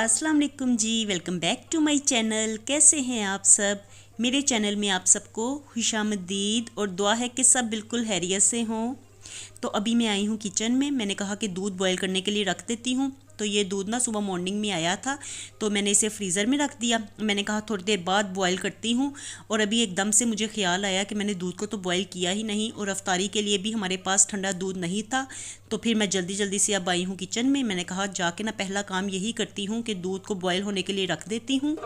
अस्सलाम वालेकुम जी। Welcome back to my channel. कैसे हैं आप सब? मेरे चैनल में आप सबको खुशामदीद और दुआ है कि सब बिल्कुल खैरियत से हों। तो अभी मैं आई हूँ किचन में। मैंने कहा कि दूध बॉईल करने के लिए रख देती हूँ। तो ये दूध ना सुबह मॉर्निंग में आया था, तो मैंने इसे फ्रीज़र में रख दिया। मैंने कहा थोड़ी देर बाद बॉईल करती हूँ। और अभी एकदम से मुझे ख्याल आया कि मैंने दूध को तो बॉईल किया ही नहीं, और अफ्तारी के लिए भी हमारे पास ठंडा दूध नहीं था। तो फिर मैं जल्दी जल्दी से अब आई हूँ किचन में। मैंने कहा जाके ना पहला काम यही करती हूँ कि दूध को बॉईल होने के लिए रख देती हूँ।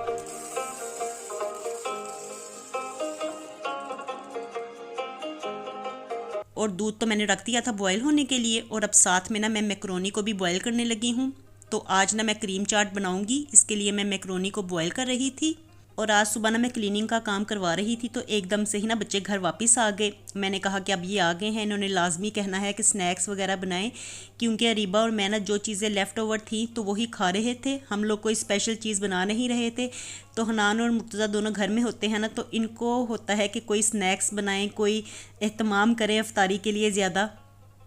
और दूध तो मैंने रख दिया था बॉयल होने के लिए, और अब साथ में ना मैं मैक्रोनी को भी बॉयल करने लगी हूँ। तो आज ना मैं क्रीम चाट बनाऊंगी, इसके लिए मैं मैक्रोनी को बॉयल कर रही थी। और आज सुबह ना मैं क्लीनिंग का काम करवा रही थी, तो एकदम से ही ना बच्चे घर वापस आ गए। मैंने कहा कि अब ये आ गए हैं, इन्होंने लाजमी कहना है कि स्नैक्स वगैरह बनाएं, क्योंकि अरीबा और मैं ना जो चीज़ें लेफ़्ट ओवर थी तो वही खा रहे थे। हम लोग कोई स्पेशल चीज़ बना नहीं रहे थे। तो हनान और मुर्तज़ा दोनों घर में होते हैं ना, तो इनको होता है कि कोई स्नैक्स बनाएं, कोई एहतमाम करें अफ्तारी के लिए ज़्यादा।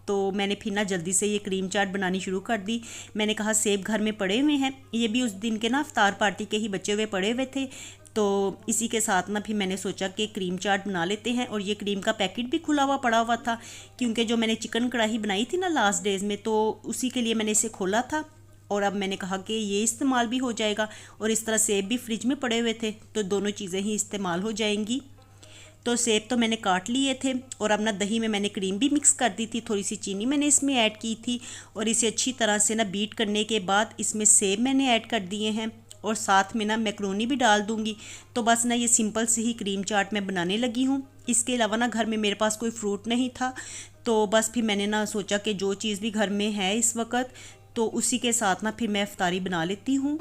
तो मैंने फिर ना जल्दी से ये क्रीम चाट बनानी शुरू कर दी। मैंने कहा सेब घर में पड़े हुए हैं, ये भी उस दिन के ना अफ्तार पार्टी के ही बचे हुए पड़े हुए थे। तो इसी के साथ ना फिर मैंने सोचा कि क्रीम चाट बना लेते हैं। और ये क्रीम का पैकेट भी खुला हुआ पड़ा हुआ था, क्योंकि जो मैंने चिकन कढ़ाई बनाई थी ना लास्ट डेज़ में, तो उसी के लिए मैंने इसे खोला था। और अब मैंने कहा कि ये इस्तेमाल भी हो जाएगा, और इस तरह सेब भी फ्रिज में पड़े हुए थे, तो दोनों चीज़ें ही इस्तेमाल हो जाएंगी। तो सेब तो मैंने काट लिए थे, और अब ना दही में मैंने क्रीम भी मिक्स कर दी थी, थोड़ी सी चीनी मैंने इसमें ऐड की थी। और इसे अच्छी तरह से ना बीट करने के बाद इसमें सेब मैंने ऐड कर दिए हैं, और साथ में ना मैक्रोनी भी डाल दूंगी। तो बस ना ये सिंपल से ही क्रीम चाट मैं बनाने लगी हूँ। इसके अलावा ना घर में मेरे पास कोई फ्रूट नहीं था, तो बस फिर मैंने ना सोचा कि जो चीज़ भी घर में है इस वक्त, तो उसी के साथ ना फिर मैं इफ्तारी बना लेती हूँ।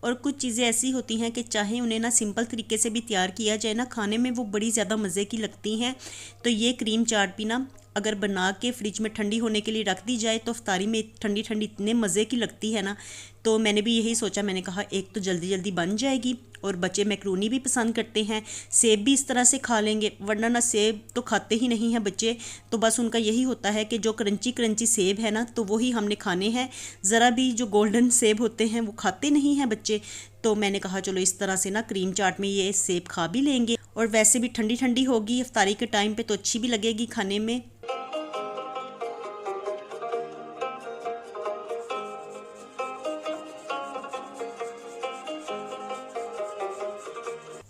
और कुछ चीज़ें ऐसी होती हैं कि चाहे उन्हें ना सिंपल तरीके से भी तैयार किया जाए ना, खाने में वो बड़ी ज़्यादा मज़े की लगती हैं। तो ये क्रीम चाट भी ना अगर बना के फ्रिज में ठंडी होने के लिए रख दी जाए, तो इफ्तारी में ठंडी ठंडी इतने मज़े की लगती है ना। तो मैंने भी यही सोचा, मैंने कहा एक तो जल्दी जल्दी बन जाएगी, और बच्चे मैक्रोनी भी पसंद करते हैं, सेब भी इस तरह से खा लेंगे, वरना ना सेब तो खाते ही नहीं हैं बच्चे। तो बस उनका यही होता है कि जो क्रंची क्रंची सेब है ना, तो वही हमने खाने हैं। ज़रा भी जो गोल्डन सेब होते हैं वो खाते नहीं हैं बच्चे। तो मैंने कहा चलो इस तरह से ना क्रीम चाट में ये सेब खा भी लेंगे, और वैसे भी ठंडी ठंडी होगी इफ्तारी के टाइम पे, तो अच्छी भी लगेगी खाने में।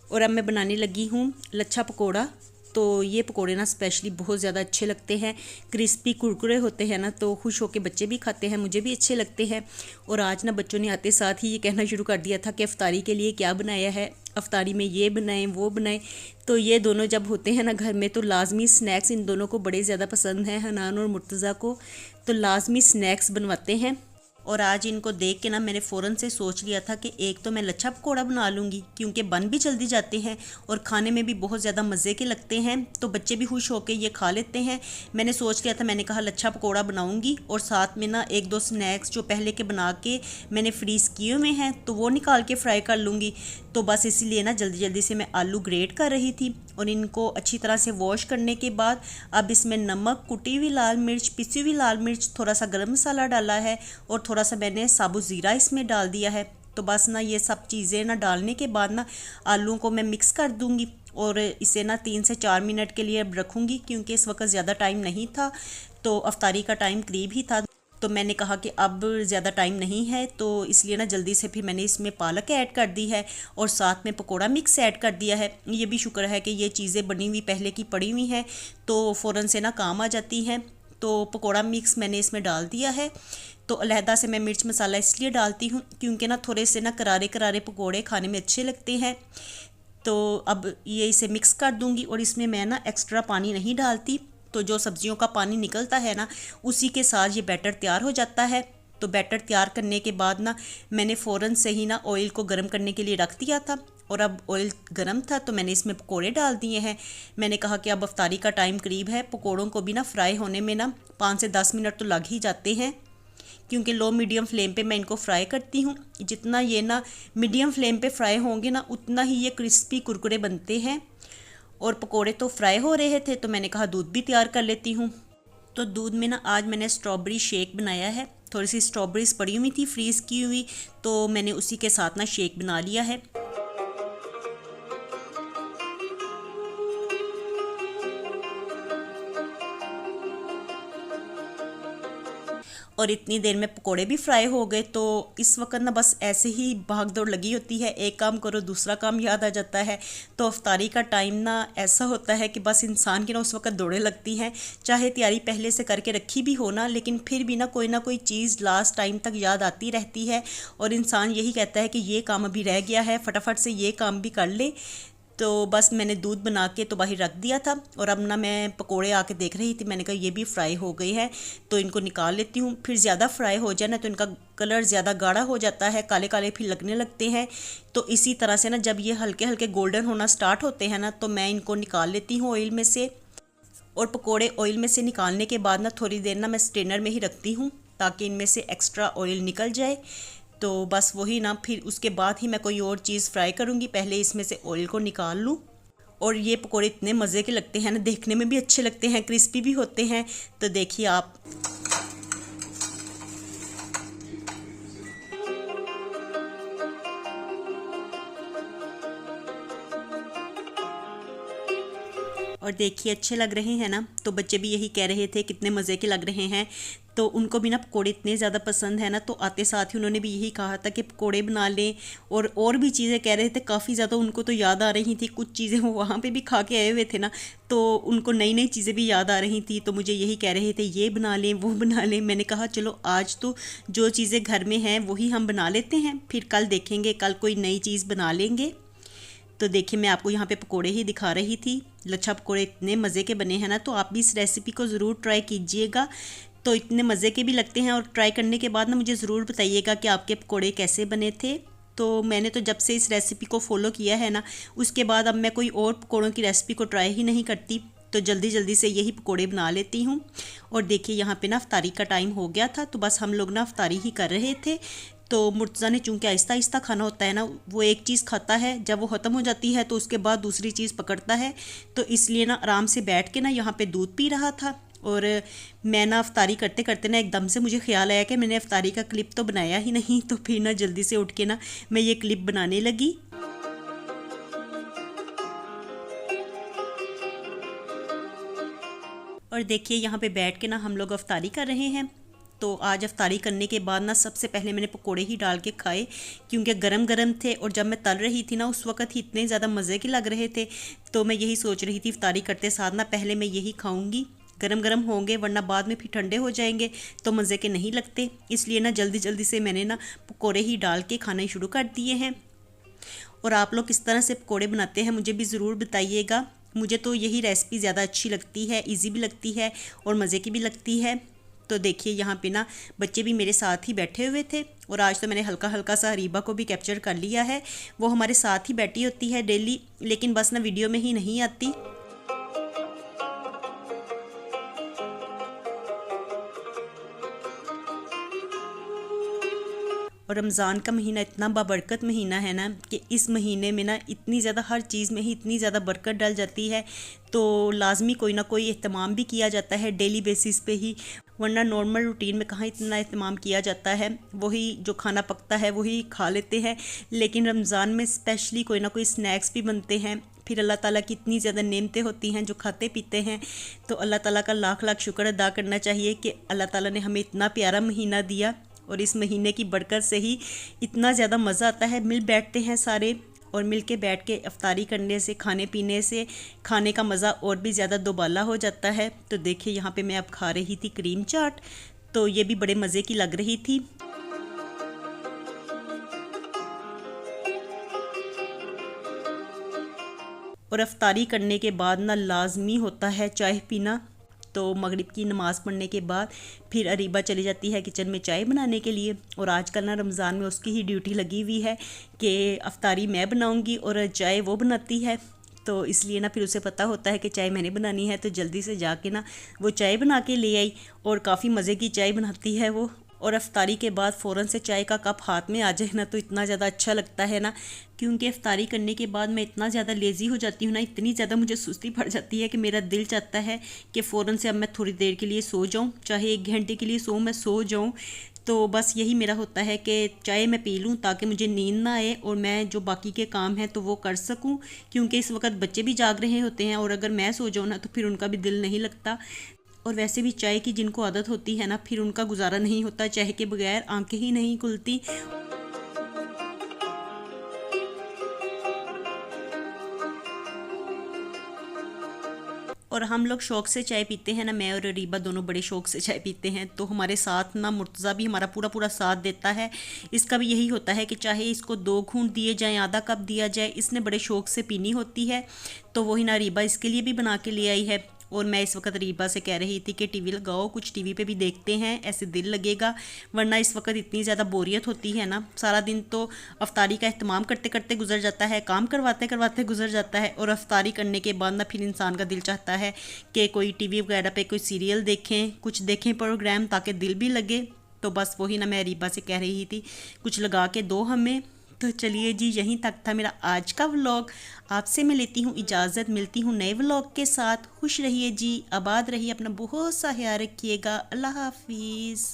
और अब मैं बनाने लगी हूँ लच्छा पकोड़ा। तो ये पकोड़े ना स्पेशली बहुत ज़्यादा अच्छे लगते हैं, क्रिस्पी कुरकुरे होते हैं ना, तो खुश होके बच्चे भी खाते हैं, मुझे भी अच्छे लगते हैं। और आज ना बच्चों ने आते साथ ही ये कहना शुरू कर दिया था कि अफ्तारी के लिए क्या बनाया है, अफ्तारी में ये बनाएं वो बनाएं। तो ये दोनों जब होते हैं ना घर में, तो लाजमी स्नैक्स इन दोनों को बड़े ज़्यादा पसंद हैं, हनान और मुर्तज़ा को। तो लाजमी स्नैक्स बनवाते हैं। और आज इनको देख के ना मैंने फ़ौरन से सोच लिया था कि एक तो मैं लच्छा पकौड़ा बना लूँगी, क्योंकि बन भी जल्दी जाते हैं और खाने में भी बहुत ज़्यादा मज़े के लगते हैं, तो बच्चे भी खुश होकर ये खा लेते हैं। मैंने सोच लिया था, मैंने कहा लच्छा पकौड़ा बनाऊँगी, और साथ में ना एक दो स्नैक्स जो पहले के बना के मैंने फ्रीज़ किए हुए हैं, तो वो निकाल के फ्राई कर लूँगी। तो बस इसीलिए ना जल्दी जल्दी से मैं आलू ग्रेट कर रही थी, और इनको अच्छी तरह से वॉश करने के बाद अब इसमें नमक, कुटी हुई लाल मिर्च, पिसी हुई लाल मिर्च, थोड़ा सा गरम मसाला डाला है, और थोड़ा सा मैंने साबुत ज़ीरा इसमें डाल दिया है। तो बस ना ये सब चीज़ें ना डालने के बाद ना आलूओं को मैं मिक्स कर दूँगी, और इसे ना 3 से 4 मिनट के लिए अब रखूँगी, क्योंकि इस वक्त ज़्यादा टाइम नहीं था, तो अफ्तारी का टाइम करीब ही था। तो मैंने कहा कि अब ज़्यादा टाइम नहीं है, तो इसलिए ना जल्दी से फिर मैंने इसमें पालक ऐड कर दी है, और साथ में पकोड़ा मिक्स ऐड कर दिया है। ये भी शुक्र है कि ये चीज़ें बनी हुई पहले की पड़ी हुई हैं, तो फ़ौरन से ना काम आ जाती हैं। तो पकोड़ा मिक्स मैंने इसमें डाल दिया है। तो अलहदा से मैं मिर्च मसाला इसलिए डालती हूँ क्योंकि ना थोड़े से ना करारे करारे पकोड़े खाने में अच्छे लगते हैं। तो अब ये इसे मिक्स कर दूँगी, और इसमें मैं ना एक्स्ट्रा पानी नहीं डालती। तो जो सब्जियों का पानी निकलता है ना, उसी के साथ ये बैटर तैयार हो जाता है। तो बैटर तैयार करने के बाद ना मैंने फ़ौरन से ही ना ऑयल को गर्म करने के लिए रख दिया था, और अब ऑयल गर्म था तो मैंने इसमें पकोड़े डाल दिए हैं। मैंने कहा कि अब अफ्तारी का टाइम करीब है, पकोड़ों को भी ना फ्राई होने में ना 5 से 10 मिनट तो लग ही जाते हैं, क्योंकि लो मीडियम फ्लेम पे मैं इनको फ्राई करती हूँ। जितना ये ना मीडियम फ्लेम पे फ्राई होंगे ना, उतना ही ये क्रिस्पी कुरकुरे बनते हैं। और पकोड़े तो फ्राई हो रहे थे, तो मैंने कहा दूध भी तैयार कर लेती हूँ। तो दूध में ना आज मैंने स्ट्रॉबेरी शेक बनाया है। थोड़ी सी स्ट्रॉबेरीज पड़ी हुई थी फ्रीज़ की हुई, तो मैंने उसी के साथ ना शेक बना लिया है। और इतनी देर में पकोड़े भी फ्राई हो गए। तो इस वक्त ना बस ऐसे ही भाग दौड़ लगी होती है, एक काम करो दूसरा काम याद आ जाता है। तो अफ्तारी का टाइम ना ऐसा होता है कि बस इंसान की ना उस वक्त दौड़े लगती हैं, चाहे तैयारी पहले से करके रखी भी हो ना, लेकिन फिर भी ना कोई चीज़ लास्ट टाइम तक याद आती रहती है और इंसान यही कहता है कि ये काम अभी रह गया है, फटाफट से ये काम भी कर ले। तो बस मैंने दूध बना के तो बाहर रख दिया था और अब ना मैं पकोड़े आके देख रही थी, मैंने कहा ये भी फ्राई हो गए हैं तो इनको निकाल लेती हूँ। फिर ज़्यादा फ्राई हो जाए ना तो इनका कलर ज़्यादा गाढ़ा हो जाता है, काले काले फिर लगने लगते हैं। तो इसी तरह से ना जब ये हल्के हल्के गोल्डन होना स्टार्ट होते हैं ना तो मैं इनको निकाल लेती हूँ ऑयल में से। और पकोड़े ऑयल में से निकालने के बाद ना थोड़ी देर ना मैं स्ट्रेनर में ही रखती हूँ ताकि इनमें से एक्स्ट्रा ऑयल निकल जाए। तो बस वही ना, फिर उसके बाद ही मैं कोई और चीज़ फ्राई करूँगी, पहले इसमें से ऑयल को निकाल लूँ। और ये पकोड़े इतने मज़े के लगते हैं ना, देखने में भी अच्छे लगते हैं, क्रिस्पी भी होते हैं। तो देखिए आप। और देखिए अच्छे लग रहे हैं ना, तो बच्चे भी यही कह रहे थे कितने मज़े के लग रहे हैं। तो उनको भी ना पकोड़े इतने ज़्यादा पसंद है ना, तो आते साथ ही उन्होंने भी यही कहा था कि पकोड़े बना लें। और भी चीज़ें कह रहे थे, काफ़ी ज़्यादा उनको तो याद आ रही थी, कुछ चीज़ें वो वहाँ पे भी खा के आए हुए थे ना, तो उनको नई नई चीज़ें भी याद आ रही थी। तो मुझे यही कह रहे थे ये बना लें वो बना लें। मैंने कहा चलो आज तो जो चीज़ें घर में हैं वही हम बना लेते हैं, फिर कल देखेंगे, कल कोई नई चीज़ बना लेंगे। तो देखिए मैं आपको यहाँ पे पकोड़े ही दिखा रही थी। लच्छा पकोड़े इतने मज़े के बने हैं ना, तो आप भी इस रेसिपी को ज़रूर ट्राई कीजिएगा। तो इतने मज़े के भी लगते हैं और ट्राई करने के बाद ना मुझे ज़रूर बताइएगा कि आपके पकोड़े कैसे बने थे। तो मैंने तो जब से इस रेसिपी को फॉलो किया है ना, उसके बाद अब मैं कोई और पकोड़ों की रेसिपी को ट्राई ही नहीं करती, तो जल्दी जल्दी से यही पकोड़े बना लेती हूँ। और देखिए यहाँ पे ना अफ्तारी का टाइम हो गया था, तो बस हम लोग ना अफ्तारी ही कर रहे थे। तो मुर्तज़ा ने चूँकि आहिस्ता आहिस्ता खाना होता है ना, वो एक चीज़ खाता है, जब वो ख़त्म हो जाती है तो उसके बाद दूसरी चीज़ पकड़ता है। तो इसलिए ना आराम से बैठ के ना यहाँ पे दूध पी रहा था। और मैं ना अफ्तारी करते करते ना एकदम से मुझे ख्याल आया कि मैंने अफ्तारी का क्लिप तो बनाया ही नहीं। तो फिर ना जल्दी से उठ के ना मैं ये क्लिप बनाने लगी। और देखिए यहाँ पे बैठ के ना हम लोग अफ्तारी कर रहे हैं। तो आज अफ्तारी करने के बाद ना सबसे पहले मैंने पकोड़े ही डाल के खाए, क्योंकि गरम गरम थे और जब मैं तल रही थी ना उस वक्त ही इतने ज़्यादा मज़े के लग रहे थे। तो मैं यही सोच रही थी अफ्तारी करते साथ ना पहले मैं यही खाऊंगी, गरम गरम होंगे, वरना बाद में फिर ठंडे हो जाएंगे तो मज़े के नहीं लगते। इसलिए ना जल्दी जल्दी से मैंने ना पकोड़े ही डाल के खाने शुरू कर दिए हैं। और आप लोग किस तरह से पकोड़े बनाते हैं मुझे भी ज़रूर बताइएगा। मुझे तो यही रेसिपी ज़्यादा अच्छी लगती है, इजी भी लगती है और मज़े की भी लगती है। तो देखिए यहाँ पे ना बच्चे भी मेरे साथ ही बैठे हुए थे। और आज तो मैंने हल्का हल्का सा हरीबा को भी कैप्चर कर लिया है, वो हमारे साथ ही बैठी होती है डेली, लेकिन बस ना वीडियो में ही नहीं आती। और रमज़ान का महीना इतना बाबरकत महीना है ना कि इस महीने में ना इतनी ज़्यादा हर चीज़ में ही इतनी ज़्यादा बरकत डल जाती है। तो लाजमी कोई ना कोई एहतमाम भी किया जाता है डेली बेसिस पे ही, वरना नॉर्मल रूटीन में कहाँ इतना एहतमाम किया जाता है। वही जो खाना पकता है वही खा लेते हैं, लेकिन रमज़ान में स्पेशली कोई ना कोई स्नैक्स भी बनते हैं। फिर अल्लाह ताला की इतनी ज़्यादा नेमतें होती हैं जो खाते पीते हैं। तो अल्लाह ताला का लाख लाख शुक्र अदा करना चाहिए कि अल्लाह ताला ने हमें इतना प्यारा महीना दिया। और इस महीने की बरकत से ही इतना ज़्यादा मज़ा आता है, मिल बैठते हैं सारे, और मिल के बैठ के अफ्तारी करने से, खाने पीने से खाने का मज़ा और भी ज़्यादा दोबाला हो जाता है। तो देखिए यहाँ पे मैं अब खा रही थी क्रीम चाट, तो ये भी बड़े मज़े की लग रही थी। और अफ्तारी करने के बाद ना लाजमी होता है चाय पीना। तो मगरिब की नमाज़ पढ़ने के बाद फिर अरीबा चली जाती है किचन में चाय बनाने के लिए। और आजकल ना रमज़ान में उसकी ही ड्यूटी लगी हुई है कि अफ्तारी मैं बनाऊंगी और चाय वो बनाती है। तो इसलिए ना फिर उसे पता होता है कि चाय मैंने बनानी है, तो जल्दी से जाके ना वो चाय बना के ले आई। और काफ़ी मज़े की चाय बनाती है वो, और अफ्तारी के बाद फ़ौरन से चाय का कप हाथ में आ जाए ना तो इतना ज़्यादा अच्छा लगता है ना। क्योंकि अफ्तारी करने के बाद मैं इतना ज़्यादा लेज़ी हो जाती हूँ ना, इतनी ज़्यादा मुझे सुस्ती पड़ जाती है कि मेरा दिल चाहता है कि फ़ौरन से अब मैं थोड़ी देर के लिए सो जाऊँ, चाहे 1 घंटे के लिए मैं सो जाऊँ। तो बस यही मेरा होता है कि चाय मैं पी लूँ ताकि मुझे नींद ना आए और मैं जो बाकी के काम हैं तो वो कर सकूँ। क्योंकि इस वक्त बच्चे भी जाग रहे होते हैं और अगर मैं सो जाऊँ ना तो फिर उनका भी दिल नहीं लगता। और वैसे भी चाय की जिनको आदत होती है ना, फिर उनका गुजारा नहीं होता, चाय के बगैर आंखें ही नहीं खुलती। और हम लोग शौक़ से चाय पीते हैं ना, मैं और रीबा दोनों बड़े शौक़ से चाय पीते हैं। तो हमारे साथ ना मुर्तज़ा भी हमारा पूरा पूरा साथ देता है। इसका भी यही होता है कि चाहे इसको 2 घूंट दिए जाएं, आधा कप दिया जाए, इसने बड़े शौक़ से पीनी होती है। तो वही ना रीबा इसके लिए भी बना के ले आई है। और मैं इस वक्त रीबा से कह रही थी कि टीवी लगाओ, कुछ टीवी पे भी देखते हैं, ऐसे दिल लगेगा। वरना इस वक्त इतनी ज़्यादा बोरियत होती है ना, सारा दिन तो अफ्तारी का एहतमाम करते करते गुजर जाता है, काम करवाते करवाते गुजर जाता है। और अफ्तारी करने के बाद ना फिर इंसान का दिल चाहता है कि कोई टीवी वगैरह पे कोई सीरियल देखें, कुछ देखें प्रोग्राम, ताकि दिल भी लगे। तो बस वही ना मैं रीबा से कह रही थी कुछ लगा के दो हमें। तो चलिए जी, यहीं तक था मेरा आज का व्लॉग। आपसे मैं लेती हूँ इजाज़त, मिलती हूँ नए व्लॉग के साथ। खुश रहिए जी, आबाद रहिए, अपना बहुत सा ख्याल रखिएगा। अल्लाह हाफिज़।